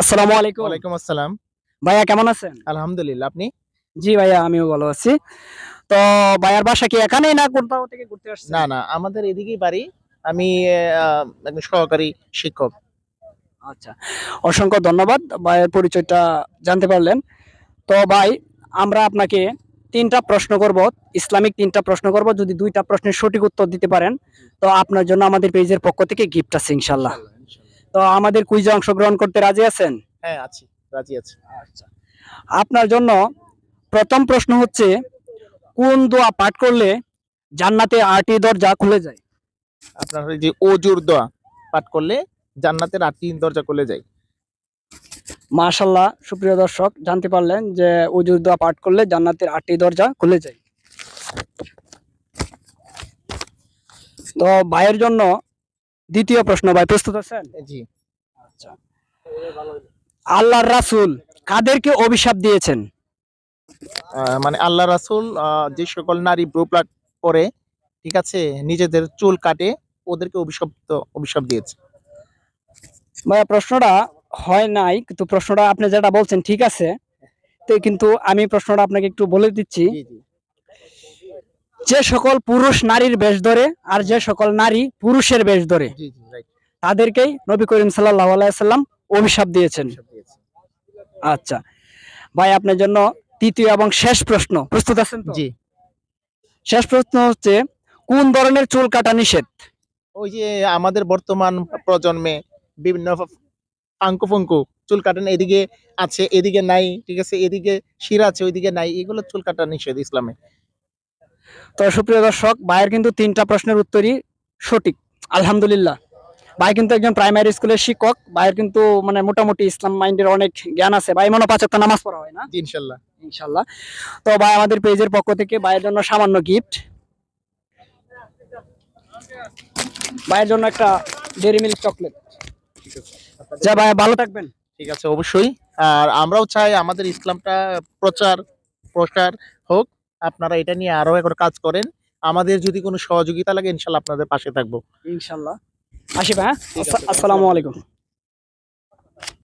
আসসালামু আলাইকুম। ওয়ালাইকুম আসসালাম। ভাইয়া কেমন আছেন? আলহামদুলিল্লাহ। আপনি? জি ভাইয়া, আমিও ভালো আছি। তো ভাইয়ার বাসা কি এখানেই না কোথাও থেকে ঘুরতে আসছেন? না, আমাদের এদিকেই বাড়ি। আমি আ একজন সহকারী শিক্ষক। আচ্ছা। অসংখ্য ধন্যবাদ। ভাইয়ের পরিচয়টা জানতে পারলেন। তো ভাই, আমরা আপনাকে ৩ টা প্রশ্ন করব। ইসলামিক ৩ টা প্রশ্ন করব। যদি ২ টা প্রশ্নের সঠিক উত্তর দিতে পারেন, তো আপনার জন্য আমাদের পেজের পক্ষ থেকে গিফট আছে ইনশাআল্লাহ। ইনশাআল্লাহ। তো আমাদের কুইজে অংশগ্রহণ করতে রাজি আছেন? হ্যাঁ, আছি। রাজি আছি। আচ্ছা। আপনার জন্য ১ম প্রশ্ন হচ্ছে, কোন দোয়া পাঠ করলে জান্নাতে ৮ টি দরজা খুলে যায়? আপনার ওই যে অজুর দোয়া পাঠ করলে জান্নাতের ৮ টি দরজা খুলে যায়। মাশাআল্লাহ, সুপ্রিয় দর্শক জানতে পারলেন যে ওযুর দোয়া পাঠ করলে জান্নাতের ৮ টি দরজা খুলে যায়। তো ভাইয়ের জন্য ২য় প্রশ্ন, ভাই প্রস্তুত আছেন? জি। আচ্ছা। আল্লাহর রাসূল কাদেরকে অভিশাপ দিয়েছেন? মানে আল্লাহ রাসূল যে সকল নারী ব্রু প্লাগ করে, ঠিক আছে? নিজেদের চুল কাটে, ওদেরকে অভিশাপ দিয়েছে। ভাইয়া প্রশ্নটা হয় নাই, কিন্তু প্রশ্নটা আপনি যেটা বলছেন ঠিক আছে। তো কিন্তু আমি প্রশ্নটা আপনাকে একটু বলে দিচ্ছি। জি, জি। যে সকল পুরুষ নারীর বেশ ধরে আর যে সকল নারী পুরুষের বেশ ধরে জি, জি, রাইট। তাদেরকেই নবী করিম সাল্লাল্লাহু আলাইহি সাল্লাম অভিশাপ দিয়েছেন। অভিশাপ দিয়েছে। আচ্ছা ভাই, আপনার জন্য ৩য় এবং শেষ প্রশ্ন, প্রস্তুত আছেন তো? জি। শেষ প্রশ্ন হচ্ছে, কোন ধরনের চুল কাটা নিষেধ? ওই যে আমাদের বর্তমান প্রজন্মে বিভিন্ন ফাঙ্কু চুল কাটেন, এদিকে আছে এদিকে নাই, ঠিক আছে? এদিকে শিরা আছে ওইদিকে নাই, এগুলো চুল কাটা নিষেধ ইসলামে। তো সুপ্রিয় দর্শক, ভাইয়ের কিন্তু ৩টা প্রশ্নের উত্তরই সঠিক। আলহামদুলিল্লাহ। ভাই কিন্তু একজন প্রাইমারি স্কুলের শিক্ষক। ভাইয়ের কিন্তু মানে মোটামুটি ইসলাম মাইন্ডের অনেক জ্ঞান আছে। ভাই মনে হয় ৫ ওয়াক্ত নামাজ পড়া হয় না? জি, ইনশাল্লাহ। ইনশাআল্লাহ। তো ভাই, আমাদের পেজের পক্ষ থেকে ভাইয়ের জন্য সামান্য গিফট। ভাইয়ের জন্য একটা ডেইরি মিল্ক চকলেট। ঠিক আছে। যা ভাই, ভালো থাকবেন। ঠিক আছে, অবশ্যই। আর আমরাও চাই আমাদের ইসলামটা প্রচার হোক। আপনারা এটা নিয়ে আরো এখন কাজ করেন। আমাদের যদি কোনো সহযোগিতা লাগে ইনশাল্লাহ আপনাদের পাশে থাকবো। ইনশাআল্লাহ। আসি ভাই, হ্যাঁ? ঠিক আছে ভাই, আসসালামু আসসালামু আলাইকুম। আলাইকুম।